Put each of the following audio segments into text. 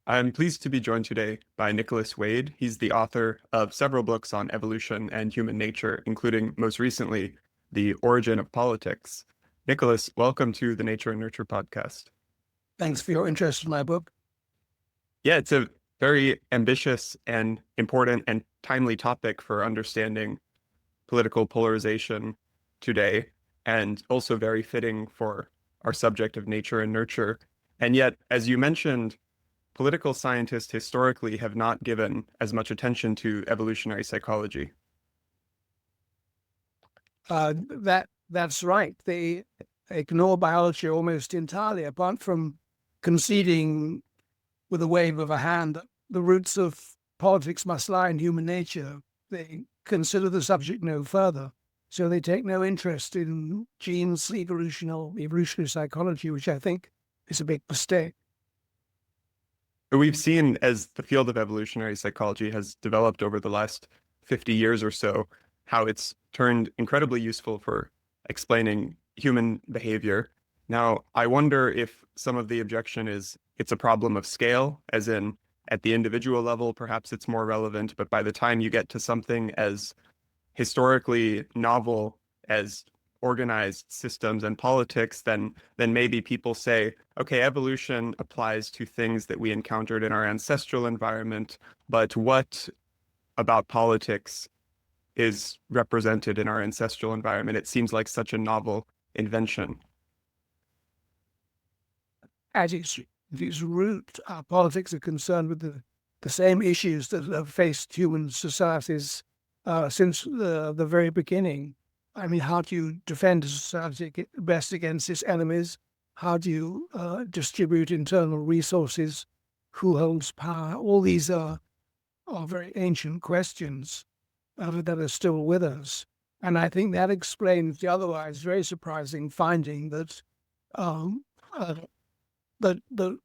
I'm pleased to be joined today by Nicholas Wade. He's the author of several books on evolution and human nature, including most recently, The Origin of Politics. Nicholas, welcome to the Nature and Nurture podcast. Thanks for your interest in my book. Yeah, it's a very ambitious and important and timely topic for understanding political polarization today, and also very fitting for our subject of nature and nurture. And yet, as you mentioned, political scientists historically have not given as much attention to evolutionary psychology. That's right. They ignore biology almost entirely, apart from conceding with a wave of a hand that the roots of politics must lie in human nature. They consider the subject no further. So they take no interest in genes, evolutionary psychology, which I think is a big mistake. But we've seen as the field of evolutionary psychology has developed over the last 50 years or so, how it's turned incredibly useful for explaining human behavior. Now, I wonder if some of the objection is it's a problem of scale, as in at the individual level, perhaps it's more relevant, but by the time you get to something as historically novel as organized systems and politics, then maybe people say, okay, evolution applies to things that we encountered in our ancestral environment, but what about politics is represented in our ancestral environment? It seems like such a novel invention. At its root, our politics are concerned with the same issues that have faced human societies since the very beginning. I mean, how do you defend a society best against its enemies? How do you distribute internal resources? Who holds power? All these are very ancient questions that are still with us. And I think that explains the otherwise very surprising finding that the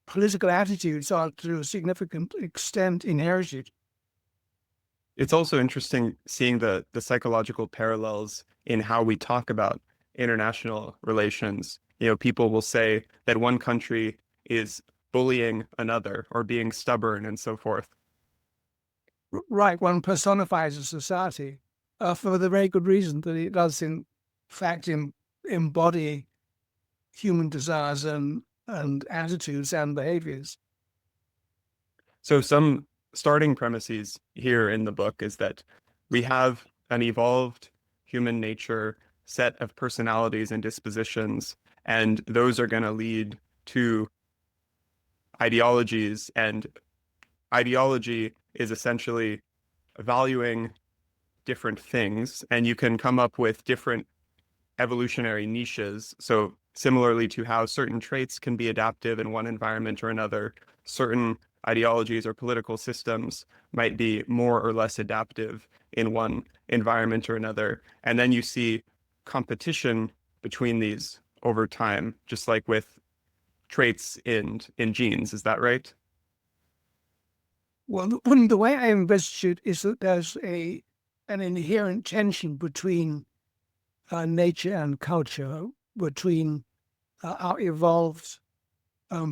political attitudes are to a significant extent inherited. It's also interesting seeing the psychological parallels in how we talk about international relations. People will say that one country is bullying another or being stubborn and so forth. Right, one personifies a society for the very good reason that it does, in fact, embody human desires and attitudes and behaviors. So some starting premises here in the book is that we have an evolved human nature set of personalities and dispositions, and those are going to lead to ideologies, and ideology is essentially valuing different things, and you can come up with different evolutionary niches. So similarly to how certain traits can be adaptive in one environment or another, certain ideologies or political systems might be more or less adaptive in one environment or another. And then you see competition between these over time, just like with traits in genes. Is that right? Well, the way I envisage it is that there's an inherent tension between nature and culture, between our evolved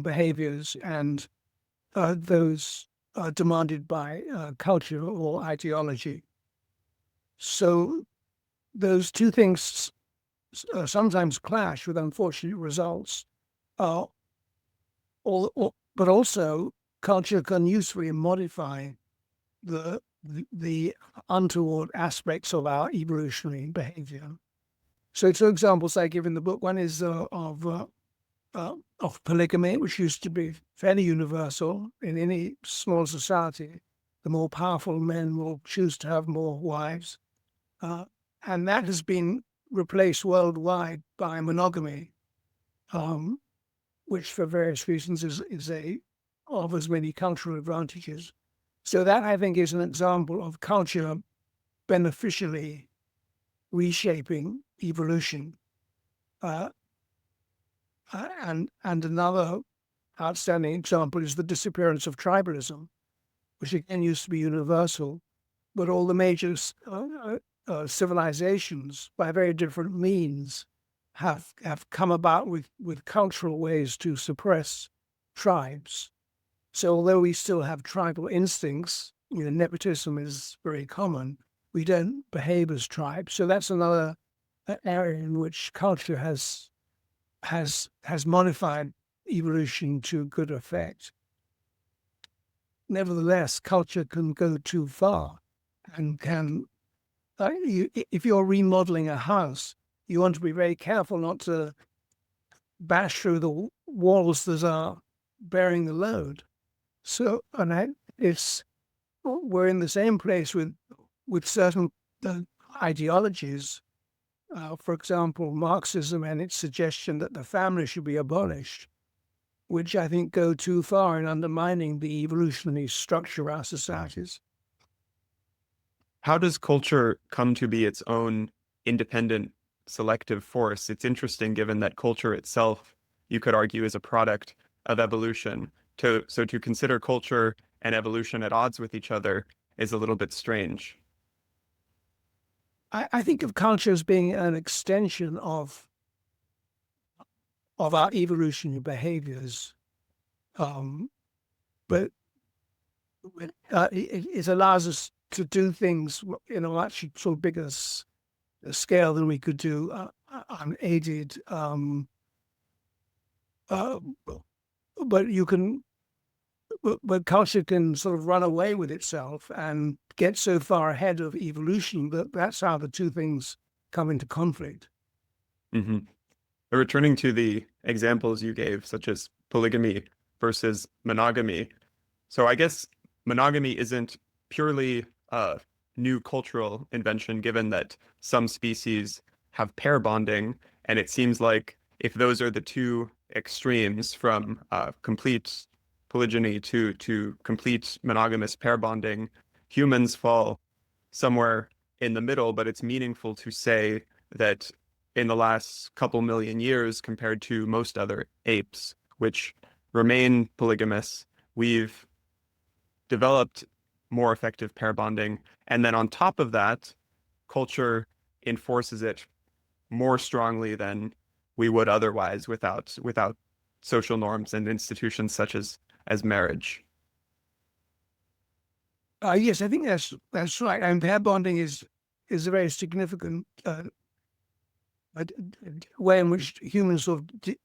behaviors and those demanded by culture or ideology. So those two things sometimes clash with unfortunate results. But also culture can usefully modify the untoward aspects of our evolutionary behavior. So two examples I give in the book. One is of polygamy, which used to be fairly universal in any small society. The more powerful men will choose to have more wives. And that has been replaced worldwide by monogamy, which for various reasons offers many cultural advantages. So that, I think, is an example of culture beneficially reshaping evolution. And another outstanding example is the disappearance of tribalism, which again used to be universal, but all the major civilizations, by very different means, have come about with cultural ways to suppress tribes. So although we still have tribal instincts, nepotism is very common, we don't behave as tribes. So that's another area in which culture has modified evolution to good effect. Nevertheless, culture can go too far and if you're remodeling a house, you want to be very careful not to bash through the walls that are bearing the load. So, we're in the same place with certain ideologies. For example, Marxism and its suggestion that the family should be abolished, which I think go too far in undermining the evolutionary structure of our societies. How does culture come to be its own independent selective force? It's interesting given that culture itself, you could argue, is a product of evolution. So to consider culture and evolution at odds with each other is a little bit strange. I think of culture as being an extension of our evolutionary behaviors, but it allows us to do things in a much sort of bigger scale than we could do unaided. But you can, but culture can sort of run away with itself and get so far ahead of evolution that that's how the two things come into conflict. Mm-hmm. Returning to the examples you gave, such as polygamy versus monogamy. So I guess monogamy isn't purely a new cultural invention, given that some species have pair bonding, and it seems like if those are the two extremes from complete polygyny to complete monogamous pair bonding, humans fall somewhere in the middle, but it's meaningful to say that in the last couple million years, compared to most other apes, which remain polygamous, we've developed more effective pair bonding. And then on top of that, culture enforces it more strongly than we would otherwise without social norms and institutions such as marriage. Yes, I think that's right. And pair bonding is a very significant way in which humans sort of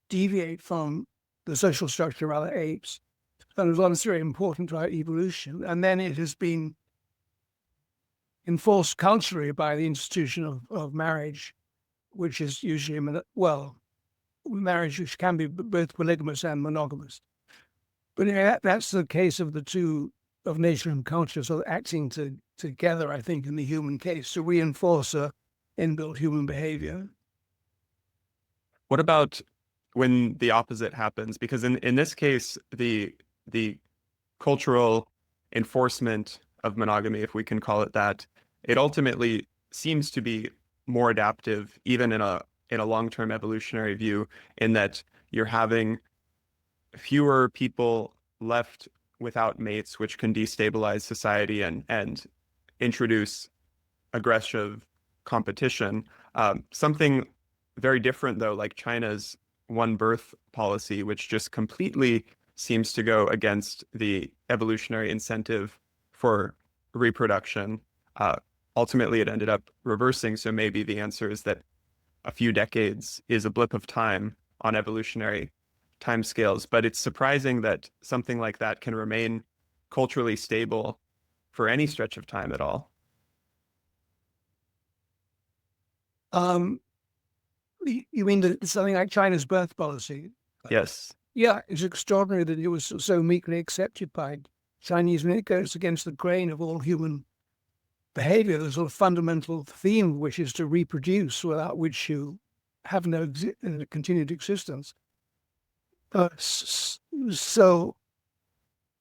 deviate from the social structure of other apes. And as well, it's very important to our evolution. And then it has been enforced culturally by the institution of marriage, which is usually, marriage which can be both polygamous and monogamous. But that's the case of the two, of nature and culture, sort of acting together, I think, in the human case to reinforce a inbuilt human behavior. What about when the opposite happens? Because in this case, the cultural enforcement of monogamy, if we can call it that, it ultimately seems to be more adaptive, even in a long-term evolutionary view, in that you're having fewer people left without mates, which can destabilize society and introduce aggressive competition. Something very different, though, like China's one birth policy, which just completely seems to go against the evolutionary incentive for reproduction. Ultimately, it ended up reversing. So maybe the answer is that a few decades is a blip of time on evolutionary timescales. But it's surprising that something like that can remain culturally stable for any stretch of time at all. You mean something like China's birth policy? Yes. Yeah, it's extraordinary that it was so meekly accepted by Chinese, and it goes against the grain of all human behavior. There's a sort of fundamental theme, which is to reproduce, without which you have no continued existence. So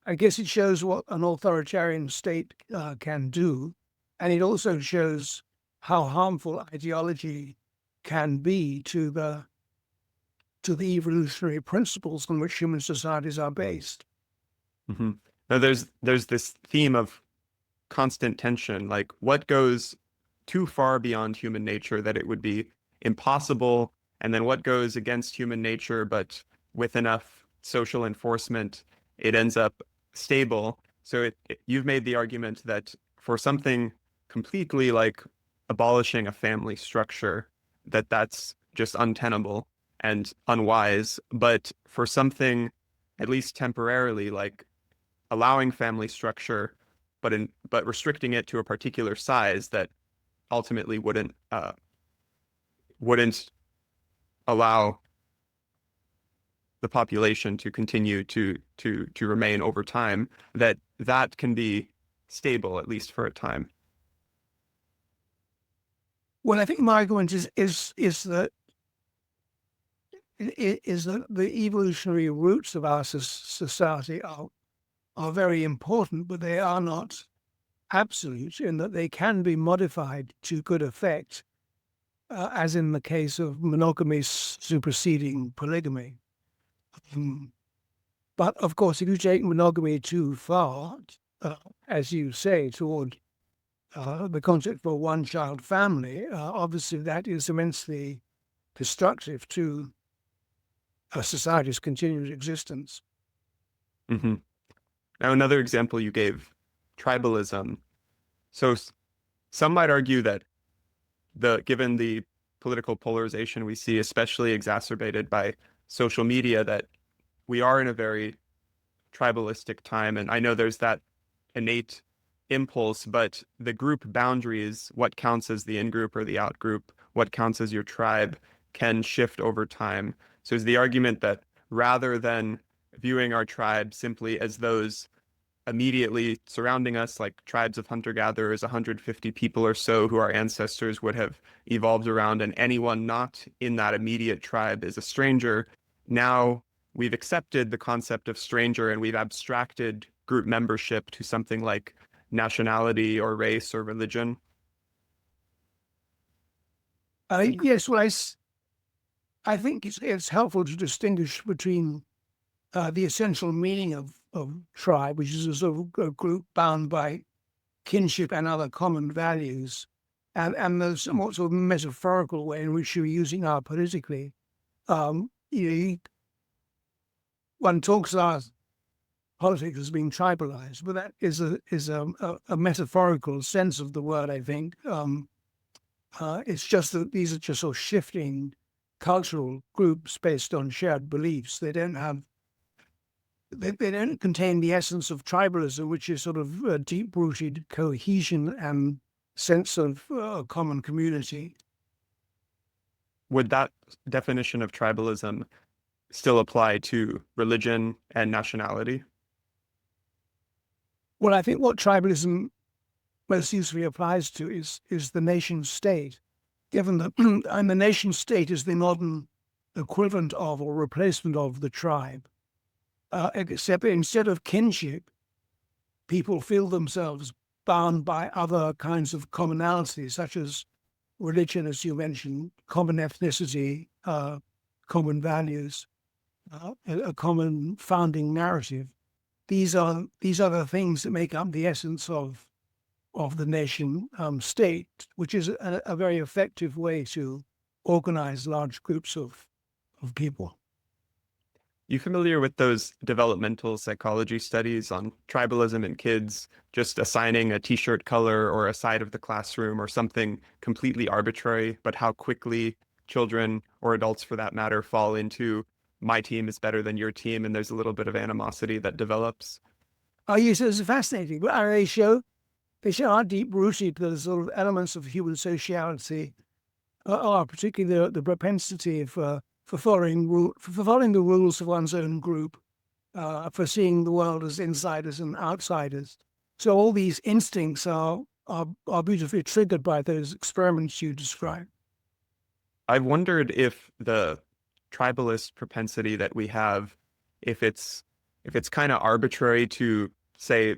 I guess it shows what an authoritarian state can do, and it also shows how harmful ideology can be to the evolutionary principles on which human societies are based. Mm-hmm. Now, there's this theme of constant tension, like what goes too far beyond human nature that it would be impossible, and then what goes against human nature, but with enough social enforcement, it ends up stable. So you've made the argument that for something completely like abolishing a family structure, that's just untenable and unwise. But for something, at least temporarily, like allowing family structure, but restricting it to a particular size that ultimately wouldn't allow the population to continue to remain over time, that can be stable at least for a time. Well, I think my argument is that the evolutionary roots of our society are very important, but they are not absolute in that they can be modified to good effect, as in the case of monogamy superseding polygamy. But of course, if you take monogamy too far, as you say, toward the concept of a one-child family, obviously that is immensely destructive to a society's continued existence. Hmm. Now, another example you gave, tribalism. So some might argue that given the political polarization we see, especially exacerbated by social media, that we are in a very tribalistic time. And I know there's that innate impulse, but the group boundaries, what counts as the in-group or the out-group, what counts as your tribe, can shift over time. So is the argument that rather than viewing our tribe simply as those immediately surrounding us, like tribes of hunter-gatherers, 150 people or so who our ancestors would have evolved around, and anyone not in that immediate tribe is a stranger, now we've accepted the concept of stranger and we've abstracted group membership to something like nationality or race or religion? Yes, well, I think it's helpful to distinguish between the essential meaning of tribe, which is a sort of a group bound by kinship and other common values, and the somewhat sort of metaphorical way in which you're using our politically. One talks about politics as being tribalized, but that is a metaphorical sense of the word, I think. It's just that these are just sort of shifting cultural groups based on shared beliefs. They don't contain the essence of tribalism, which is sort of deep-rooted cohesion and sense of common community. Would that definition of tribalism still apply to religion and nationality? Well, I think what tribalism most usefully applies to is the nation state, given that and the nation state is the modern equivalent of or replacement of the tribe. Except instead of kinship, people feel themselves bound by other kinds of commonalities, such as religion, as you mentioned, common ethnicity, common values, a common founding narrative. These are the things that make up the essence of the nation state, which is a very effective way to organize large groups of people. You familiar with those developmental psychology studies on tribalism in kids, just assigning a t-shirt color or a side of the classroom or something completely arbitrary, but how quickly children or adults for that matter fall into my team is better than your team, and there's a little bit of animosity that develops? Oh, yes, it's fascinating. But they show how deep rooted the sort of elements of human sociality are, particularly the propensity for following the rules of one's own group, for seeing the world as insiders and outsiders. So all these instincts are beautifully triggered by those experiments you described. I've wondered if the tribalist propensity that we have, if it's kind of arbitrary to say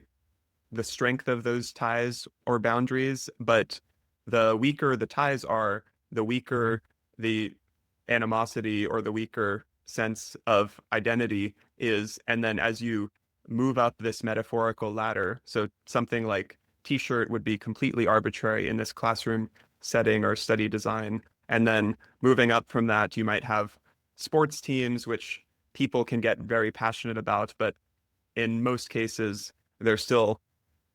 the strength of those ties or boundaries, but the weaker the ties are, the weaker the animosity or the weaker sense of identity is. And then as you move up this metaphorical ladder, so something like t-shirt would be completely arbitrary in this classroom setting or study design. And then moving up from that, you might have sports teams, which people can get very passionate about, but in most cases, they're still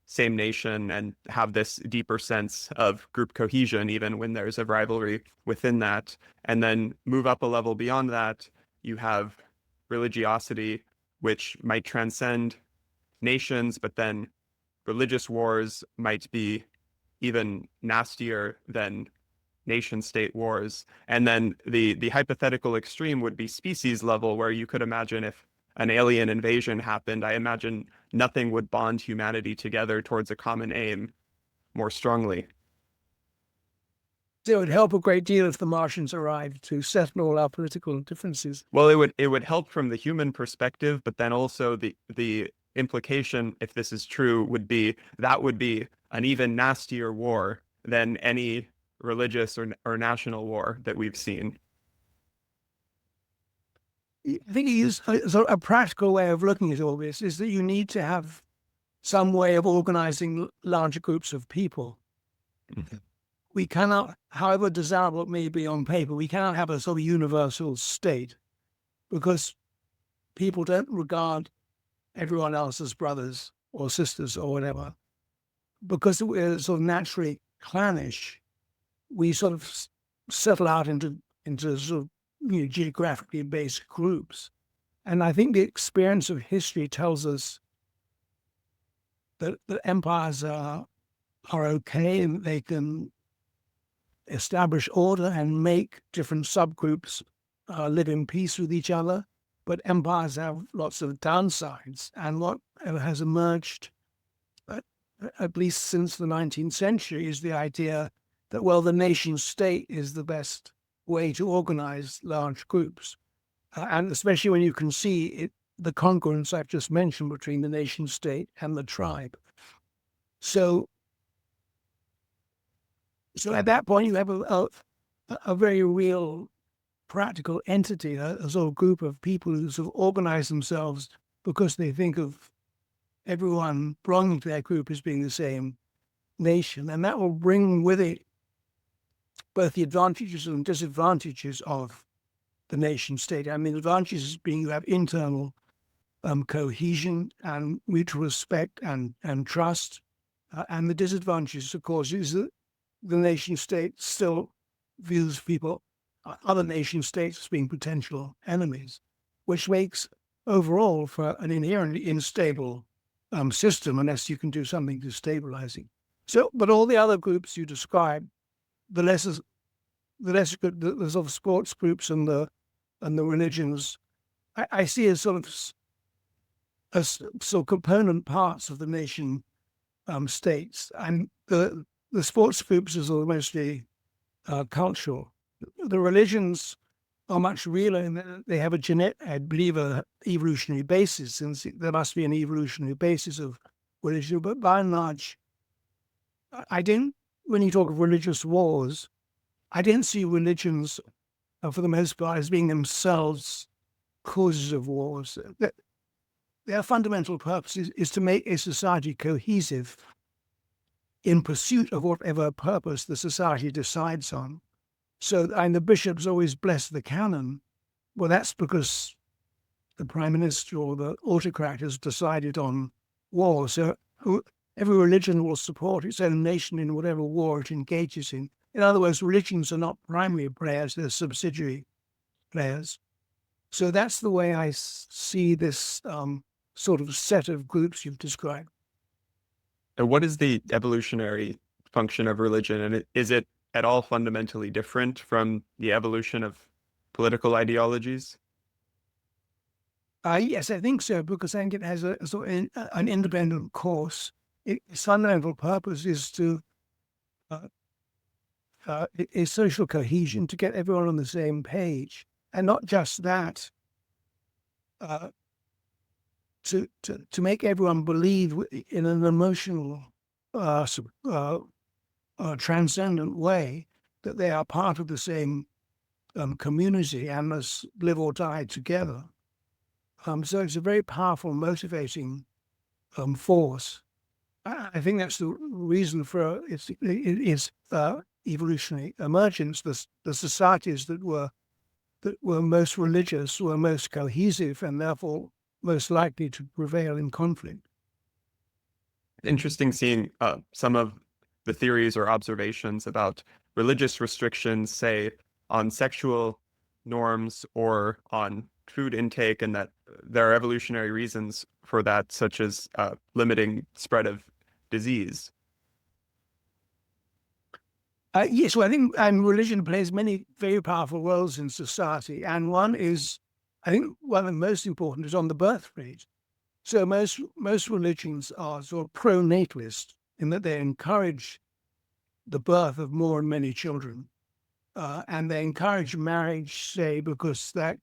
same nation and have this deeper sense of group cohesion, even when there's a rivalry within that. And then move up a level beyond that, you have religiosity, which might transcend nations, but then religious wars might be even nastier than nation state wars. And then the hypothetical extreme would be species level, where you could imagine if an alien invasion happened, I imagine nothing would bond humanity together towards a common aim more strongly. So it would help a great deal if the Martians arrived to settle all our political differences. Well, it would help from the human perspective, but then also the implication, if this is true, would be that would be an even nastier war than any religious or national war that we've seen. I think a practical way of looking at all this is that you need to have some way of organizing larger groups of people. Mhm. We cannot, however desirable it may be on paper, we cannot have a sort of universal state because people don't regard everyone else as brothers or sisters or whatever. Because we're sort of naturally clannish, we sort of settle out into sort of geographically based groups. And I think the experience of history tells us that empires are okay and they can establish order and make different subgroups live in peace with each other. But empires have lots of downsides. And what has emerged, at least since the 19th century, is the idea that, well, the nation state is the best way to organize large groups. And especially when you can see the congruence I've just mentioned between the nation state and the tribe. So at that point, you have a very real practical entity, a sort of group of people who sort of organize themselves because they think of everyone belonging to that group as being the same nation. And that will bring with it both the advantages and disadvantages of the nation state. I mean, the advantages being you have internal cohesion and mutual respect and trust. And the disadvantages, of course, is that the nation state still views other nation states as being potential enemies, which makes overall for an inherently unstable system unless you can do something to stabilize it. So, but all the other groups you describe, the lesser good, the sort of sports groups and the religions, I see as sort of component parts of the nation states, and the sports groups are sort of mostly cultural. The religions are much realer, and they have I believe, a evolutionary basis, since there must be an evolutionary basis of religion. But by and large, when you talk of religious wars, I don't see religions, for the most part, as being themselves causes of wars. Their fundamental purpose is to make a society cohesive in pursuit of whatever purpose the society decides on. So, and the bishops always bless the canon. Well, that's because the prime minister or the autocrat has decided on war. So every religion will support its own nation in whatever war it engages in. In other words, religions are not primary players, they're subsidiary players. So that's the way I see this sort of set of groups you've described. And what is the evolutionary function of religion? And is it at all fundamentally different from the evolution of political ideologies? Yes, I think so, because I think it has a sort of an independent course. Its fundamental purpose is to is social cohesion, to get everyone on the same page, and not just that, to make everyone believe in an emotional, transcendent way that they are part of the same community and must live or die together. So it's a very powerful, motivating force. I think that's the reason for its evolutionary emergence. The societies that were most religious were most cohesive, and therefore most likely to prevail in conflict. Interesting seeing some of the theories or observations about religious restrictions, say on sexual norms or on food intake, and that there are evolutionary reasons for that, such as limiting spread of disease. Yes, well, I think religion plays many very powerful roles in society, and one is, I think, one of the most important is on the birth rate. So most religions are sort of pro-natalist in that they encourage the birth of more and many children, and they encourage marriage, say, because that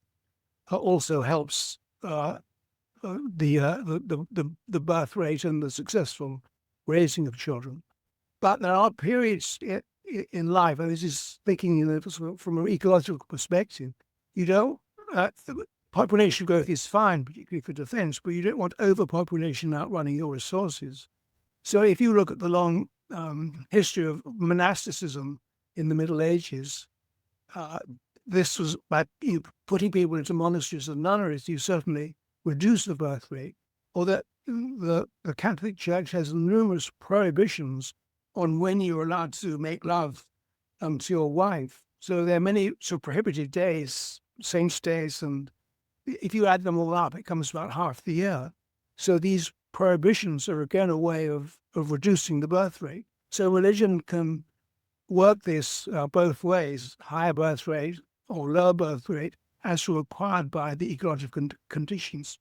also helps the birth rate and the successful raising of children. But there are periods in life, and this is thinking from an ecological perspective, you don't. Population growth is fine, particularly for defense, but you don't want overpopulation outrunning your resources. So if you look at the long history of monasticism in the Middle Ages, this was by putting people into monasteries and nunneries, you certainly reduce the birth rate, or that the Catholic Church has numerous prohibitions on when you're allowed to make love to your wife. So there are many sort of prohibited days, saints' days, and if you add them all up, it comes about half the year. So these prohibitions are again a way of reducing the birth rate. So religion can work this both ways, higher birth rate or lower birth rate, as required by the ecological conditions.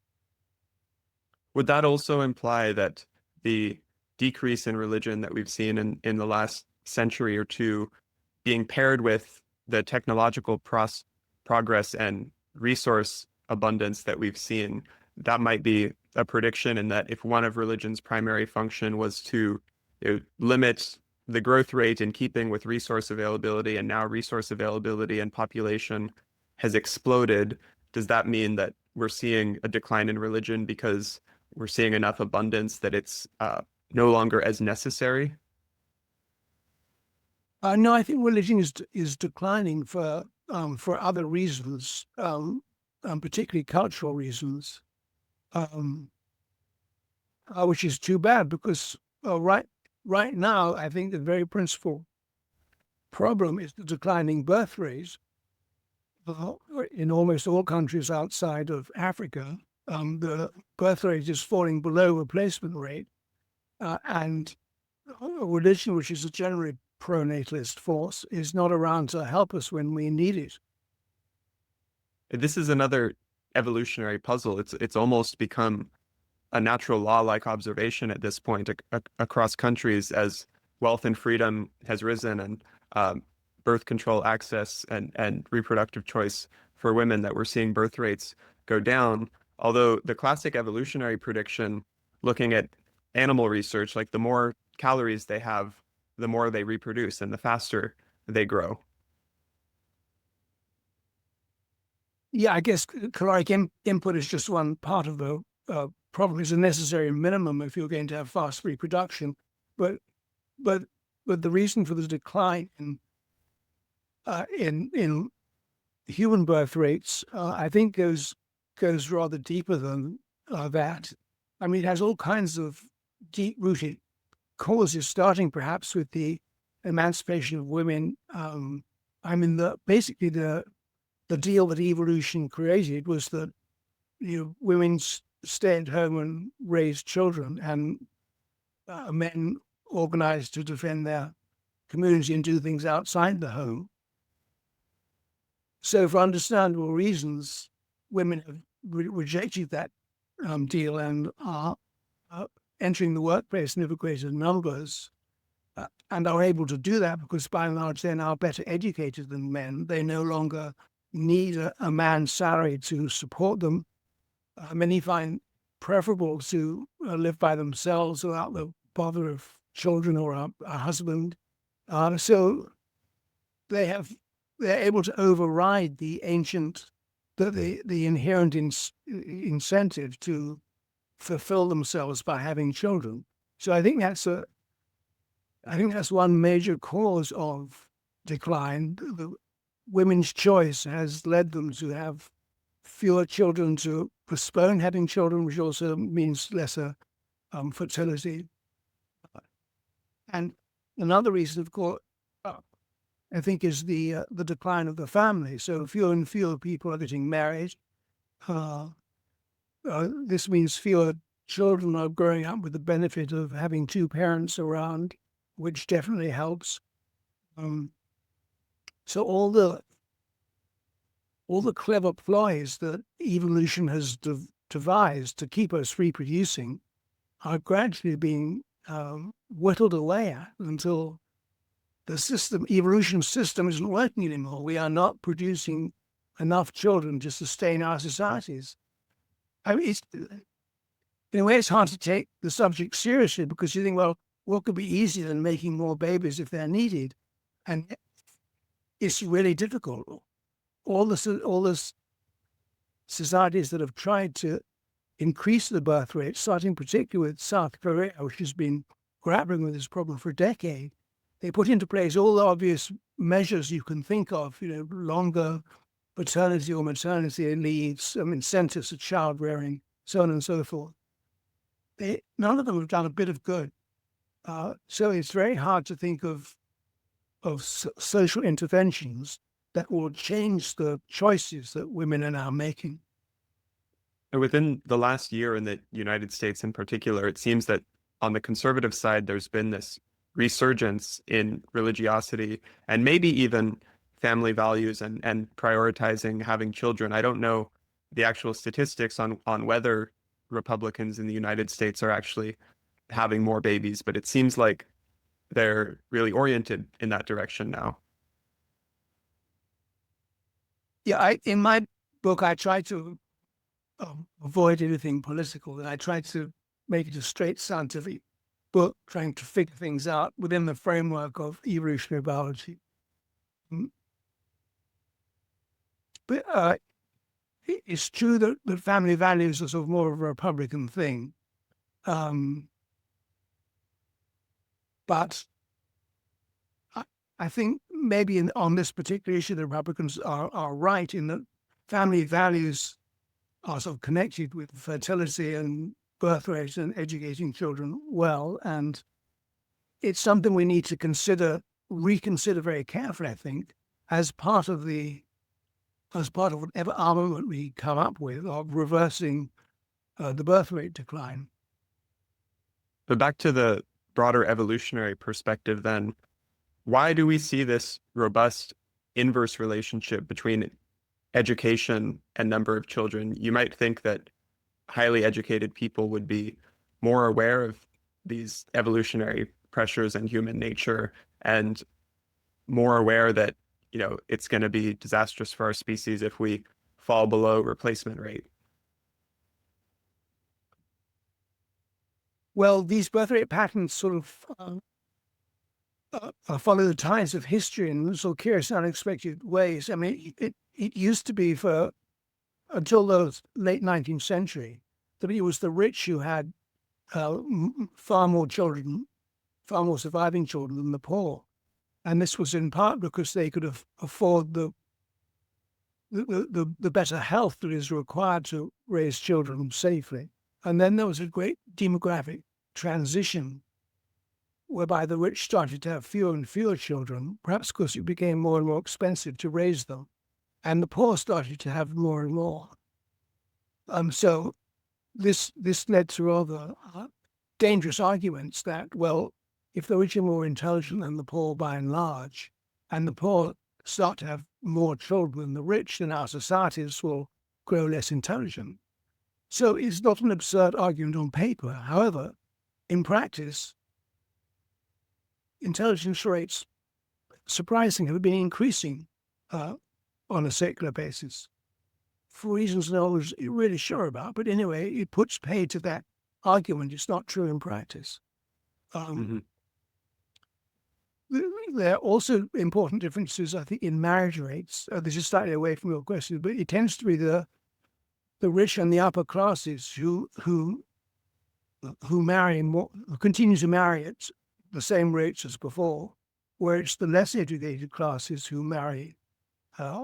Would that also imply that the decrease in religion that we've seen in the last century or two being paired with the technological progress and resource abundance that we've seen, that might be a prediction, in that if one of religion's primary function was to limit the growth rate in keeping with resource availability, and now resource availability and population has exploded, does that mean that we're seeing a decline in religion because we're seeing enough abundance that it's no longer as necessary? No, I think religion is declining for other reasons, particularly cultural reasons, which is too bad because right now I think the very principal problem is the declining birth rate. In almost all countries outside of Africa, the birth rate is falling below replacement rate, and religion, which is a generally pro-natalist force, is not around to help us when we need it. This is another evolutionary puzzle. It's almost become a natural law-like observation at this point across countries, as wealth and freedom has risen, and birth control access and reproductive choice for women, that we're seeing birth rates go down. Although the classic evolutionary prediction, looking at animal research, like the more calories they have, the more they reproduce and the faster they grow. Yeah, I guess caloric input is just one part of the problem. It's a necessary minimum if you're going to have fast reproduction. But the reason for the decline in human birth rates, I think goes rather deeper than that. I mean, it has all kinds of deep-rooted causes, starting perhaps with the emancipation of women. I mean, basically the deal that evolution created was that women stay at home and raise children, and men organized to defend their community and do things outside the home. So, for understandable reasons, women have rejected that deal and are entering the workplace in ever greater numbers, and are able to do that because, by and large, they're now better educated than men. They no longer need a man's salary to support them. Many find preferable to live by themselves without the bother of children or a husband. So they're able to override the inherent incentive to fulfill themselves by having children. So I think that's one major cause of decline. The women's choice has led them to have fewer children to postpone having children, which also means lesser fertility. And another reason, of course, I think, is the decline of the family. So fewer and fewer people are getting married. This means fewer children are growing up with the benefit of having two parents around, which definitely helps. So all the clever ploys that evolution has devised to keep us reproducing are gradually being whittled away at until the evolution system isn't working anymore. We are not producing enough children to sustain our societies. I mean, in a way, it's hard to take the subject seriously because you think, well, what could be easier than making more babies if they're needed? And it's really difficult. All the societies that have tried to increase the birth rate, starting particularly with South Korea, which has been grappling with this problem for a decade, they put into place all the obvious measures you can think of, longer paternity or maternity leaves, some incentives to child rearing, so on and so forth. None of them have done a bit of good. So it's very hard to think of social interventions that will change the choices that women are now making. And within the last year in the United States in particular, it seems that on the conservative side, there's been this resurgence in religiosity and maybe even family values and prioritizing having children. I don't know the actual statistics on whether Republicans in the United States are actually having more babies, but it seems like they're really oriented in that direction now. Yeah, in my book, I try to avoid anything political, and I try to make it a straight scientific book, trying to figure things out within the framework of evolutionary biology. But it's true that family values are sort of more of a Republican thing. But I think maybe on this particular issue, the Republicans are right in that family values are sort of connected with fertility and birth rate and educating children well. And it's something we need to reconsider very carefully, I think, as part of whatever armament we come up with of reversing the birth rate decline. But back to the broader evolutionary perspective, then, why do we see this robust inverse relationship between education and number of children? You might think that highly educated people would be more aware of these evolutionary pressures and human nature and more aware that, it's going to be disastrous for our species if we fall below replacement rate. Well, these birth rate patterns sort of follow the tides of history in sort of curious, unexpected ways. I mean, it used to be until the late 19th century that it was the rich who had far more surviving children than the poor. And this was in part because they could afford the better health that is required to raise children safely. And then there was a great demographic transition whereby the rich started to have fewer and fewer children, perhaps because it became more and more expensive to raise them. And the poor started to have more and more. So this led to rather dangerous arguments that, well, if the rich are more intelligent than the poor by and large, and the poor start to have more children than the rich, then our societies will grow less intelligent. So it's not an absurd argument on paper. However, in practice, intelligence rates, surprisingly, have been increasing on a secular basis for reasons no one's really sure about. But anyway, it puts paid to that argument. It's not true in practice. There are also important differences, I think, in marriage rates. This is slightly away from your question, but it tends to be the rich and the upper classes who marry more, who continue to marry at the same rates as before, where it's the less educated classes who marry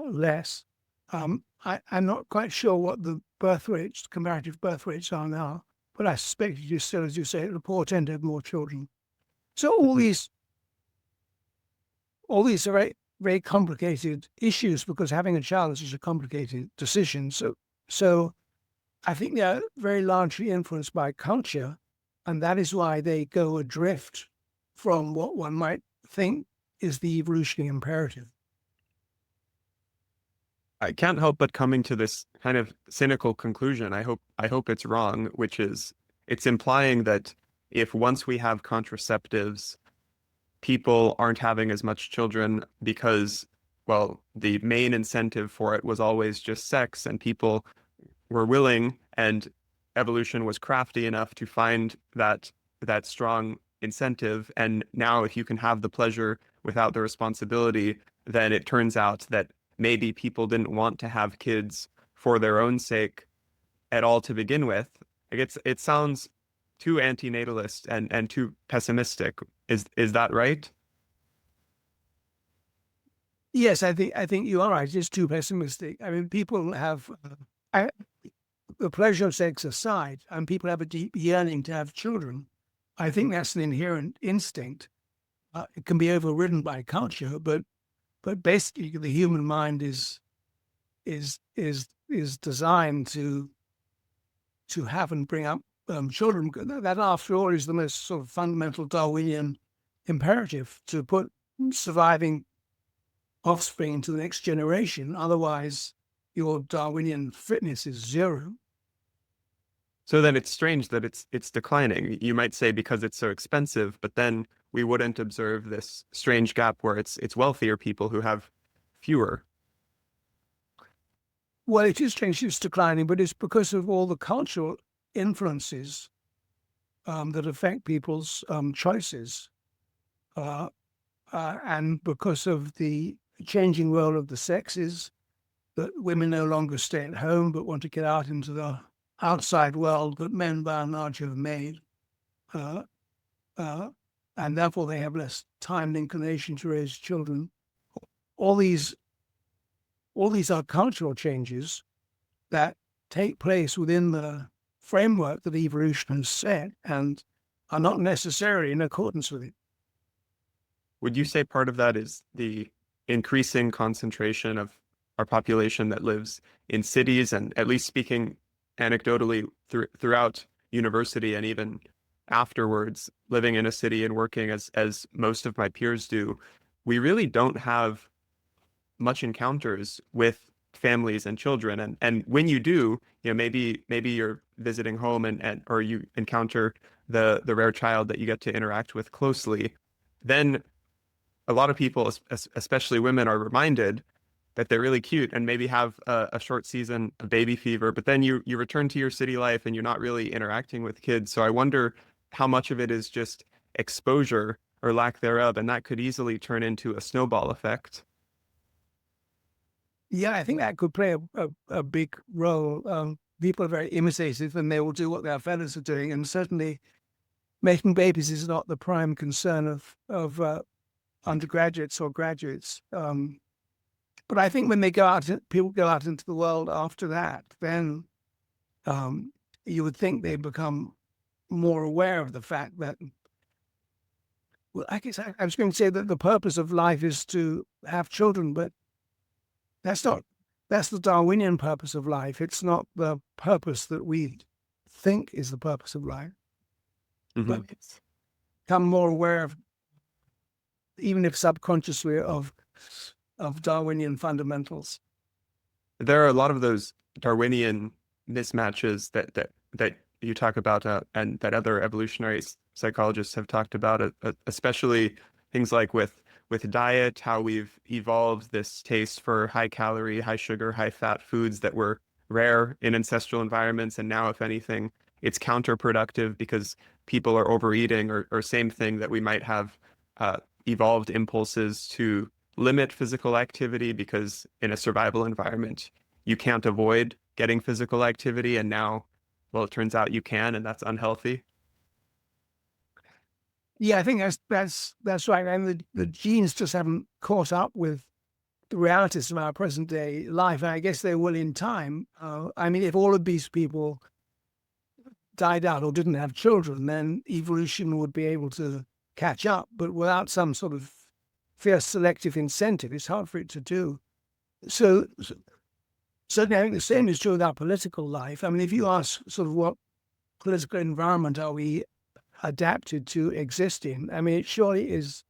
less. I'm not quite sure what the birth rates, comparative birth rates are now, but I suspect you still, as you say, the poor tend to have more children. So all these are very, very complicated issues because having a child is a complicated decision. So I think they are very largely influenced by culture, and that is why they go adrift from what one might think is the evolutionary imperative. I can't help but coming to this kind of cynical conclusion. I hope it's wrong, which is it's implying that if once we have contraceptives, people aren't having as much children because, well, the main incentive for it was always just sex, and people were willing, and evolution was crafty enough to find that strong incentive. And now if you can have the pleasure without the responsibility, then it turns out that maybe people didn't want to have kids for their own sake at all to begin with. Like it sounds too antinatalist and too pessimistic. Is that right? Yes, I think you are right. It's too pessimistic. I mean, people have I, the pleasure of sex aside, and people have a deep yearning to have children. I think that's an inherent instinct. It can be overridden by culture, but basically, the human mind is designed to have and bring up children. That, after all, is the most sort of fundamental Darwinian imperative, to put surviving offspring into the next generation. Otherwise, your Darwinian fitness is zero. So then it's strange that it's declining. You might say because it's so expensive, but then we wouldn't observe this strange gap where it's wealthier people who have fewer. Well, it is strange it's declining, but it's because of all the cultural influences that affect people's choices, uh, and because of the changing role of the sexes, that women no longer stay at home but want to get out into the outside world that men by and large have made. Uh, uh, and therefore they have less time and inclination to raise children. All these, all these are cultural changes that take place within the framework that evolution has set and are not necessarily in accordance with it. Would you say part of that is the increasing concentration of our population that lives in cities, and at least speaking anecdotally throughout university and even afterwards, living in a city and working as most of my peers do, we really don't have much encounters with families and children. And when you do, maybe you're visiting home and or you encounter the rare child that you get to interact with closely, then a lot of people, especially women, are reminded that they're really cute and maybe have a short season of baby fever, but then you return to your city life and you're not really interacting with kids. So I wonder how much of it is just exposure or lack thereof, and that could easily turn into a snowball effect. Yeah, I think that could play a big role. People are very imitative and they will do what their fellows are doing. And certainly making babies is not the prime concern of undergraduates or graduates. But I think when they go out, people go out into the world after that, then you would think they become more aware of the fact that, well, I guess I was going to say that the purpose of life is to have children, but that's not, that's the Darwinian purpose of life. It's not the purpose that we think is the purpose of life. Mhm. But it's become more aware of, even if subconsciously, of Darwinian fundamentals. There are a lot of those Darwinian mismatches that you talk about, and that other evolutionary psychologists have talked about, especially things like with diet, how we've evolved this taste for high calorie, high sugar, high fat foods that were rare in ancestral environments, and now, if anything, it's counterproductive because people are overeating, or same thing, that we might have uh, evolved impulses to limit physical activity because in a survival environment, you can't avoid getting physical activity. And now, well, it turns out you can, and that's unhealthy. Yeah, I think that's right. And the genes just haven't caught up with the realities of our present day life. And I guess they will in time. I mean, if all of these people died out or didn't have children, then evolution would be able to catch up. But without some sort of fierce selective incentive, it's hard for it to do. So certainly I think the same is true with our political life. I mean, if you ask sort of what political environment are we adapted to exist in, I mean, it surely is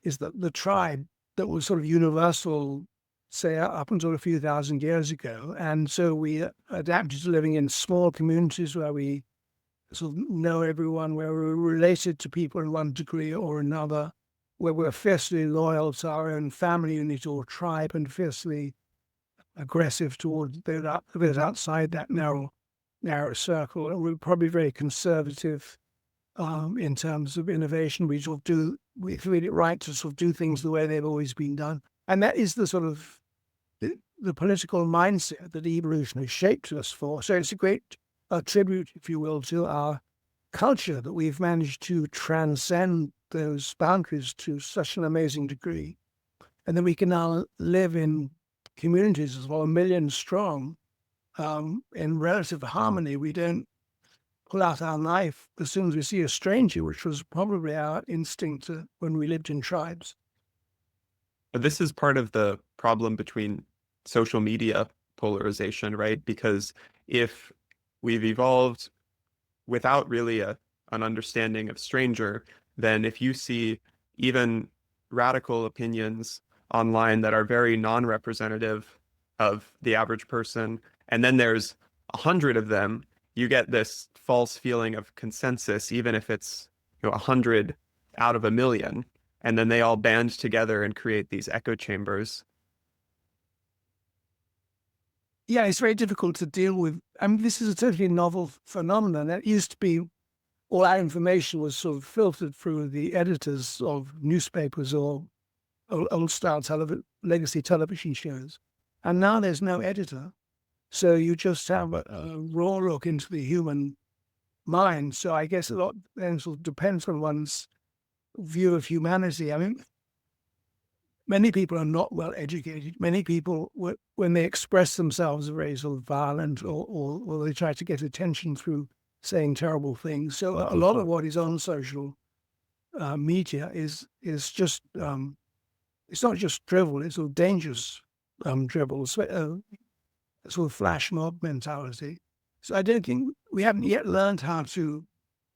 the tribe that was sort of universal, say, up until a few thousand years ago. And so we adapted to living in small communities where we sort of know everyone, where we're related to people in one degree or another, where we're fiercely loyal to our own family unit or tribe and fiercely aggressive towards those outside that narrow circle. And we're probably very conservative in terms of innovation. We feel it right to sort of do things the way they've always been done. And that is the sort of the political mindset that evolution has shaped us for. So it's a great tribute, if you will, to our culture that we've managed to transcend those boundaries to such an amazing degree. And then we can now live in communities as well, 1 million strong, in relative harmony. We don't pull out our knife as soon as we see a stranger, which was probably our instinct when we lived in tribes. This is part of the problem between social media polarization, right? Because if we've evolved without really an understanding of stranger, then if you see even radical opinions online that are very non-representative of the average person, and then there's 100 of them, you get this false feeling of consensus, even if it's 100 out of 1 million, and then they all band together and create these echo chambers. Yeah, it's very difficult to deal with. I mean, this is a totally novel phenomenon. That used to be all our information was sort of filtered through the editors of newspapers or old-style legacy television shows. And now there's no editor. So you just have a raw look into the human mind. So I guess a lot then sort of depends on one's view of humanity. I mean, many people are not well educated. Many people, when they express themselves, are very sort of violent or they try to get attention through saying terrible things. So a lot of what is on social media is just, it's not just drivel, it's sort of dangerous drivel, sort of flash mob mentality. So I don't think we haven't yet learned how to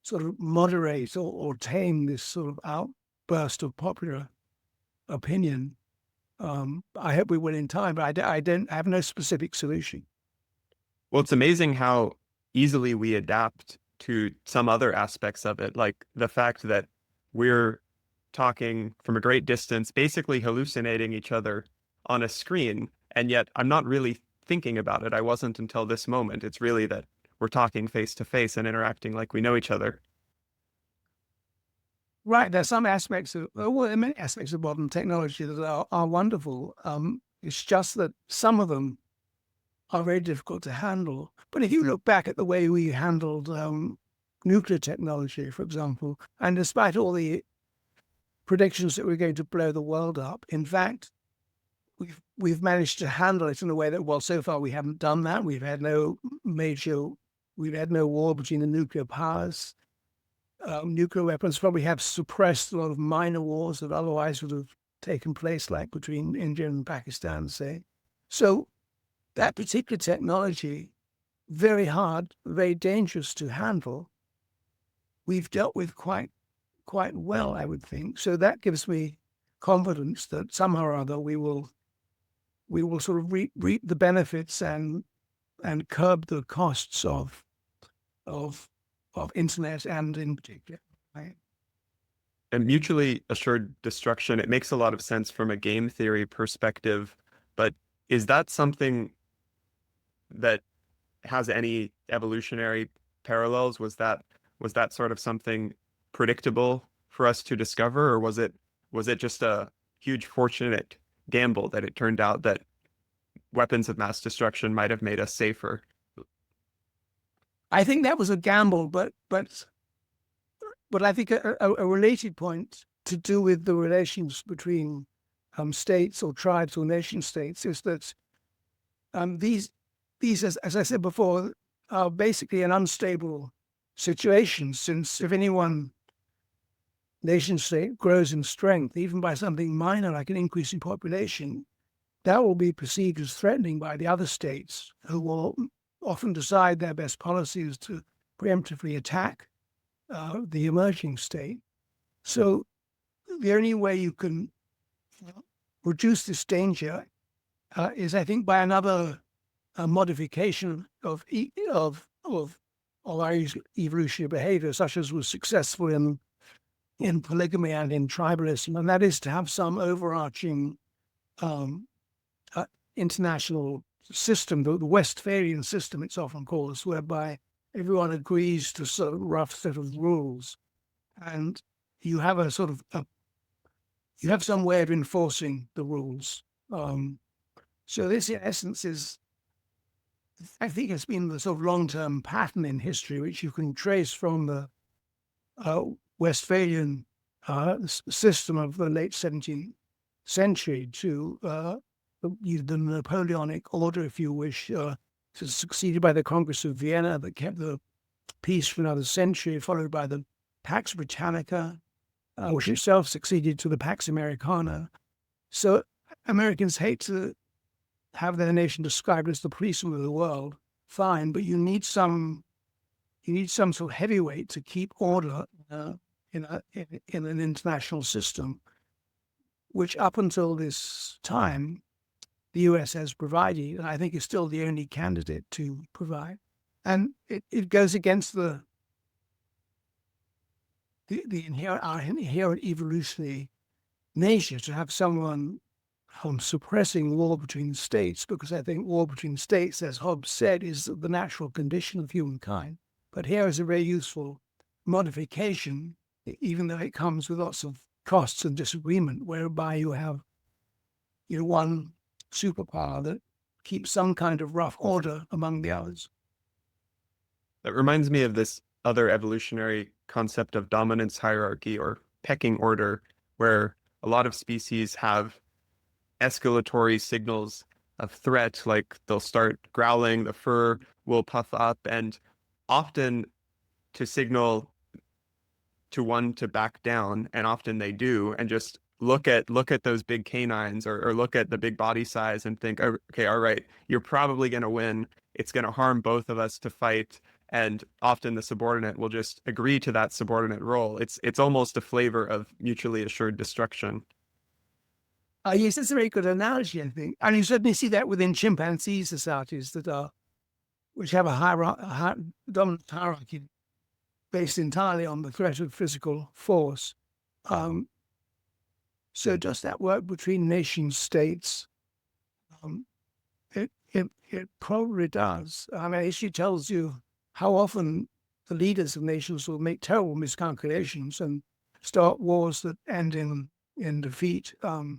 sort of moderate or tame this sort of outburst of popular opinion. I hope we will in time, but I have no specific solution. Well, it's amazing how easily we adapt to some other aspects of it, like the fact that we're talking from a great distance, basically hallucinating each other on a screen, and yet I'm not really thinking about it. I wasn't until this moment. It's really that we're talking face to face and interacting like we know each other. Right. There's some aspects of, well, many aspects of modern technology that are wonderful. It's just that some of them are very difficult to handle. But if you look back at the way we handled nuclear technology, for example, and despite all the predictions that we're going to blow the world up, in fact, we've managed to handle it in a way that, well, so far we haven't done that. We've had no war between the nuclear powers. Nuclear weapons probably have suppressed a lot of minor wars that otherwise would have taken place, like between India and Pakistan, say. So that particular technology, very hard, very dangerous to handle, we've dealt with quite well, I would think. So that gives me confidence that somehow or other we will sort of reap the benefits and curb the costs of internet, and in particular. Right? And mutually assured destruction, it makes a lot of sense from a game theory perspective, but is that something that has any evolutionary parallels? Was that sort of something predictable for us to discover, or was it just a huge fortunate gamble that it turned out that weapons of mass destruction might have made us safer? I think that was a gamble, but I think a related point to do with the relations between states or tribes or nation states is that these as I said before, are basically an unstable situation, since if any one nation state grows in strength, even by something minor like an increase in population, that will be perceived as threatening by the other states, who will often decide their best policies to preemptively attack the emerging state. So the only way you can reduce this danger is, I think, by another modification of our evolutionary behavior, such as was successful in polygamy and in tribalism, and that is to have some overarching international system, the Westphalian system it's often called, whereby everyone agrees to sort of rough set of rules, and you have a sort of you have some way of enforcing the rules. So this, in essence, is, I think, has been the sort of long-term pattern in history, which you can trace from the Westphalian system of the late 17th century to the Napoleonic order, if you wish, succeeded by the Congress of Vienna that kept the peace for another century, followed by the Pax Britannica, which itself succeeded to the Pax Americana. So Americans hate to have their nation described as the policeman of the world. Fine, but you need some sort of heavyweight to keep order in an international system, which up until this time the US has provided, and I think is still the only candidate to provide. And it goes against our inherent evolutionary nature to have someone suppressing war between states, because I think war between states, as Hobbes said, is the natural condition of humankind. But here is a very useful modification, even though it comes with lots of costs and disagreement, whereby you have one superpower that keeps some kind of rough order among the others. That reminds me of this other evolutionary concept of dominance hierarchy or pecking order, where a lot of species have escalatory signals of threat, like they'll start growling, the fur will puff up, and often to signal to one to back down, and often they do, and just look at those big canines or look at the big body size and think, okay, all right, you're probably going to win. It's going to harm both of us to fight. And often the subordinate will just agree to that subordinate role. It's almost a flavor of mutually assured destruction. Yes, that's a very good analogy, I think. And you certainly see that within chimpanzee societies which have a dominant hierarchy based entirely on the threat of physical force. So does that work between nation states? It probably does. I mean, history tells you how often the leaders of nations will make terrible miscalculations and start wars that end in defeat. But